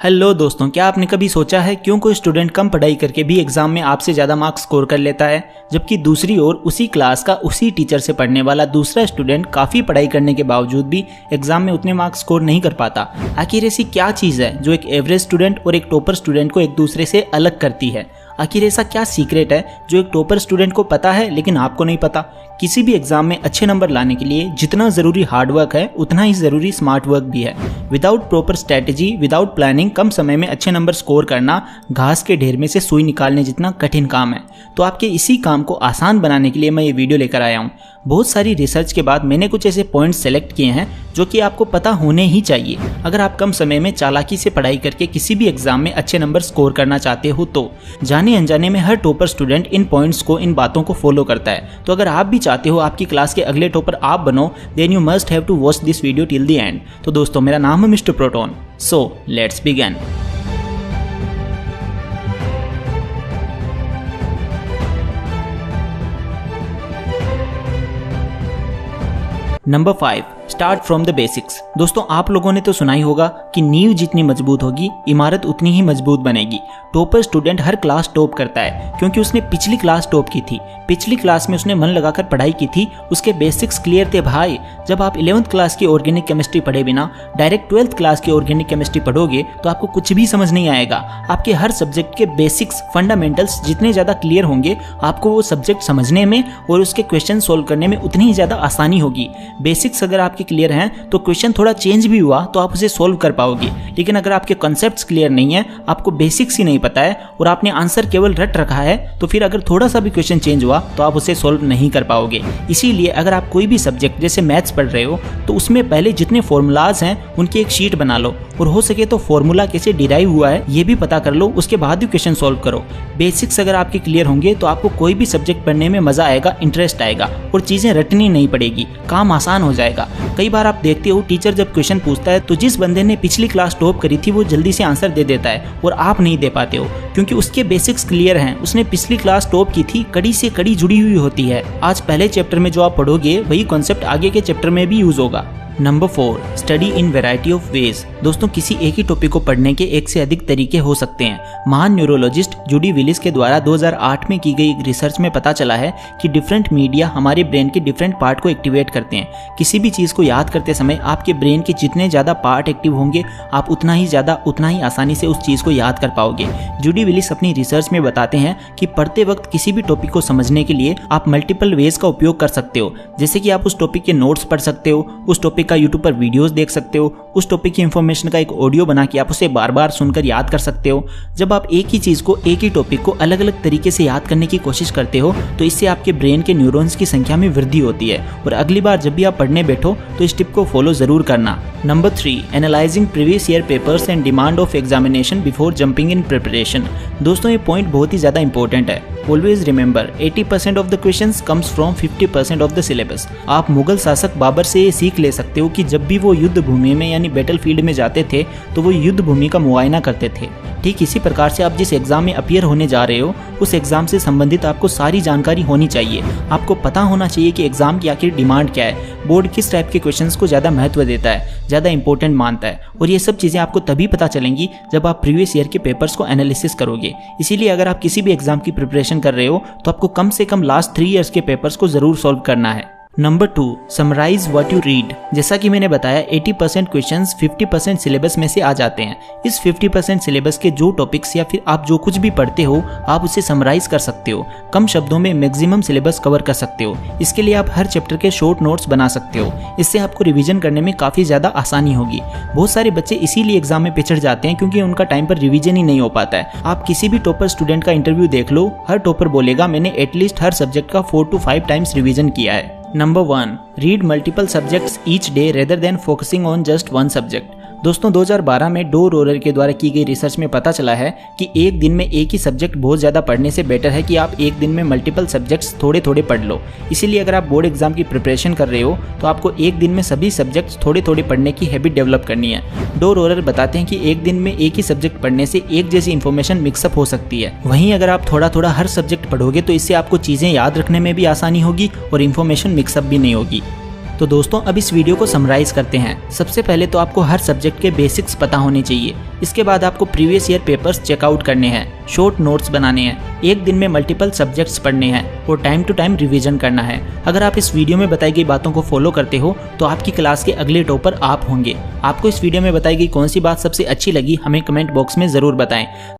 Hello दोस्तों, क्या आपने कभी सोचा है क्यों कोई स्टूडेंट कम पढ़ाई करके भी एग्जाम में आपसे ज़्यादा मार्क्स स्कोर कर लेता है, जबकि दूसरी ओर उसी क्लास का उसी टीचर से पढ़ने वाला दूसरा स्टूडेंट काफ़ी पढ़ाई करने के बावजूद भी एग्जाम में उतने मार्क्स स्कोर नहीं कर पाता। आखिर ऐसी क्या चीज़ है जो एक एवरेज स्टूडेंट और एक टॉपर स्टूडेंट को एक दूसरे से अलग करती है? आखिर ऐसा क्या सीक्रेट है जो एक टॉपर स्टूडेंट को पता है लेकिन आपको नहीं पता? किसी भी एग्जाम में अच्छे नंबर लाने के लिए जितना ज़रूरी हार्डवर्क है उतना ही ज़रूरी स्मार्ट वर्क भी है। Without proper strategy, without planning कम समय में अच्छे नंबर स्कोर करना घास के ढेर में से सुई निकालने जितना कठिन काम है। तो आपके इसी काम को आसान बनाने के लिए मैं ये वीडियो लेकर आया हूँ। बहुत सारी रिसर्च के बाद मैंने कुछ ऐसे पॉइंट्स सेलेक्ट किए हैं जो कि आपको पता होने ही चाहिए अगर आप कम समय में चालाकी से पढ़ाई करके किसी भी एग्जाम में अच्छे नंबर स्कोर करना चाहते हो। तो जाने अनजाने में हर टॉपर स्टूडेंट इन पॉइंट्स को, इन बातों को फॉलो करता है। तो अगर आप भी चाहते हो आपकी क्लास के अगले टॉपर आप बनो, then you must have to watch this video till the end. तो दोस्तों, मेरा नाम है mister proton, so let's begin. Number 5, start from the basics. दोस्तों, आप लोगों ने तो सुना ही होगा कि नींव जितनी मजबूत होगी इमारत उतनी ही मजबूत बनेगी। टॉपर स्टूडेंट हर क्लास टॉप करता है क्योंकि उसने पिछली क्लास टॉप की थी, पिछली क्लास में उसने मन लगाकर पढ़ाई की थी, उसके बेसिक्स क्लियर थे। भाई, जब आप 11th क्लास की ऑर्गेनिक केमिस्ट्री पढ़े बिना डायरेक्ट 12th क्लास की ऑर्गेनिक केमिस्ट्री पढ़ोगे तो आपको कुछ भी समझ नहीं आएगा। आपके हर सब्जेक्ट के बेसिक्स, फंडामेंटल्स जितने ज़्यादा क्लियर होंगे आपको वो सब्जेक्ट समझने में और उसके क्वेश्चन सोल्व करने में उतनी ही ज़्यादा आसानी होगी। बेसिक्स अगर आपके क्लियर हैं तो क्वेश्चन थोड़ा चेंज भी हुआ तो आप उसे सोल्व कर पाओगे, लेकिन अगर आपके कॉन्सेप्ट्स क्लियर नहीं है, आपको बेसिक्स ही नहीं पता है और आपने आंसर केवल रट रखा है, तो फिर अगर थोड़ा सा भी क्वेश्चन चेंज हुआ तो आप उसे सोल्व नहीं कर पाओगे। इसीलिए अगर आप कोई भी सब्जेक्ट जैसे मैथ्स पढ़ रहे हो तो उसमें पहले जितने फॉर्मूलाज हैं उनकी एक शीट बना लो और हो सके तो फॉर्मूला कैसे डिराइव हुआ है ये भी पता कर लो, उसके बाद भी क्वेश्चन सोल्व करो। बेसिक्स अगर आपके क्लियर होंगे तो आपको कोई भी सब्जेक्ट पढ़ने में मजा आएगा, इंटरेस्ट आएगा और चीजें रटनी नहीं पड़ेगी, काम आसान हो जाएगा। कई बार आप देखते हो टीचर जब क्वेश्चन पूछता है तो जिस बंदे ने पिछली क्लास टॉप करी थी वो जल्दी से आंसर दे देता है और आप नहीं दे पाते हो क्योंकि उसके बेसिक्स क्लियर हैं, उसने पिछली क्लास टॉप की थी, कड़ी से कड़ी जुड़ी हुई होती है। आज पहले चैप्टर में जो आप पढ़ोगे वही कॉन्सेप्ट आगे के चैप्टर में भी यूज होगा। Number 4, study in variety of ways. दोस्तों, किसी एक ही टॉपिक को पढ़ने के एक से अधिक तरीके हो सकते हैं। महान न्यूरोलॉजिस्ट जूडी विलिस के द्वारा 2008 में की गई एक रिसर्च में पता चला है कि डिफरेंट मीडिया हमारे ब्रेन के डिफरेंट पार्ट को एक्टिवेट करते हैं। किसी भी चीज़ को याद करते समय आपके ब्रेन के जितने ज़्यादा पार्ट एक्टिव होंगे आप उतना ही आसानी से उस चीज़ को याद कर पाओगे। जूडी विलिस अपनी रिसर्च में बताते हैं कि पढ़ते वक्त किसी भी टॉपिक को समझने के लिए आप मल्टीपल वेज का उपयोग कर सकते हो, जैसे कि आप उस टॉपिक के नोट्स पढ़ सकते हो, उस टॉपिक का यूट्यूब पर वीडियोस देख सकते हो, उस टॉपिक की इंफॉर्मेशन का एक ऑडियो बना के आप उसे बार बार सुनकर याद कर सकते हो। जब आप एक ही चीज़ को, एक ही टॉपिक को अलग अलग तरीके से याद करने की कोशिश करते हो तो इससे आपके ब्रेन के न्यूरॉन्स की संख्या में वृद्धि होती है और अगली बार जब भी आप पढ़ने बैठो तो इस टिप को फॉलो जरूर करना। Number 3, analysing previous year papers and demand of examination before jumping in preparation. दोस्तों, ये पॉइंट बहुत ही ज़्यादा इंपॉर्टेंट है। Always remember 80% of the questions comes from 50% of the syllabus. आप मुगल शासक बाबर से ये सीख ले सकते हो कि जब भी वो युद्ध भूमि में यानी बैटल फील्ड में जाते थे तो वो युद्ध भूमि का मुआयना करते थे। ठीक इसी प्रकार से आप जिस एग्जाम में अपीयर होने जा रहे हो उस एग्जाम से संबंधित आपको सारी जानकारी होनी चाहिए। आपको पता होना चाहिए कि एग्जाम की आखिर डिमांड क्या है, बोर्ड किस टाइप के क्वेश्चंस को ज़्यादा महत्व देता है, ज़्यादा इंपॉर्टेंट मानता है, और ये सब चीज़ें आपको तभी पता चलेंगी जब आप प्रीवियस ईयर के पेपर्स को एनालिसिस करोगे। इसीलिए अगर आप किसी भी एग्जाम की प्रिपरेशन कर रहे हो तो आपको कम से कम लास्ट 3 ईयर्स के पेपर्स को जरूर सॉल्व करना है। Number 2, summarise what you read. जैसा कि मैंने बताया 80% क्वेश्चंस 50% सिलेबस में से आ जाते हैं। इस 50% सिलेबस के जो टॉपिक्स या फिर आप जो कुछ भी पढ़ते हो आप उसे समराइज कर सकते हो, कम शब्दों में मैक्सिमम सिलेबस कवर कर सकते हो। इसके लिए आप हर चैप्टर के शॉर्ट नोट्स बना सकते हो, इससे आपको रिवीजन करने में काफ़ी ज़्यादा आसानी होगी। बहुत सारे बच्चे इसीलिए एग्जाम में पिछड़ जाते हैं क्योंकि उनका टाइम पर रिवीजन ही नहीं हो पाता है। आप किसी भी टॉपर स्टूडेंट का इंटरव्यू देख लो, हर टॉपर बोलेगा मैंने एटलीस्ट हर सब्जेक्ट का 4 to 5 टाइम्स रिवीजन किया है। Number 1, read multiple subjects each day rather than focusing on just one subject. दोस्तों, 2012 में डो रोलर के द्वारा की गई रिसर्च में पता चला है कि एक दिन में एक ही सब्जेक्ट बहुत ज़्यादा पढ़ने से बेटर है कि आप एक दिन में मल्टीपल सब्जेक्ट्स थोड़े थोड़े पढ़ लो। इसीलिए अगर आप बोर्ड एग्जाम की प्रिपरेशन कर रहे हो तो आपको एक दिन में सभी सब्जेक्ट्स थोड़े थोड़े पढ़ने की हैबिट डेवलप करनी है। डो रोलर बताते हैं कि एक दिन में एक ही सब्जेक्ट पढ़ने से एक जैसी इन्फॉर्मेशन मिक्सअप हो सकती है। वहीं अगर आप थोड़ा थोड़ा हर सब्जेक्ट पढ़ोगे तो इससे आपको चीज़ें याद रखने में भी आसानी होगी और इन्फॉर्मेशन मिक्सअप भी नहीं होगी। तो दोस्तों अब इस वीडियो को समराइज करते हैं। सबसे पहले तो आपको हर सब्जेक्ट के बेसिक्स पता होने चाहिए। इसके बाद आपको प्रीवियस ईयर पेपर्स चेकआउट करने हैं, शॉर्ट नोट्स बनाने हैं, एक दिन में मल्टीपल सब्जेक्ट्स पढ़ने हैं और टाइम टू टाइम रिवीजन करना है। अगर आप इस वीडियो में बताई गई बातों को फॉलो करते हो तो आपकी क्लास के अगले टॉपर आप होंगे। आपको इस वीडियो में बताई गई कौन सी बात सबसे अच्छी लगी हमें कमेंट बॉक्स में ज़रूर बताएं।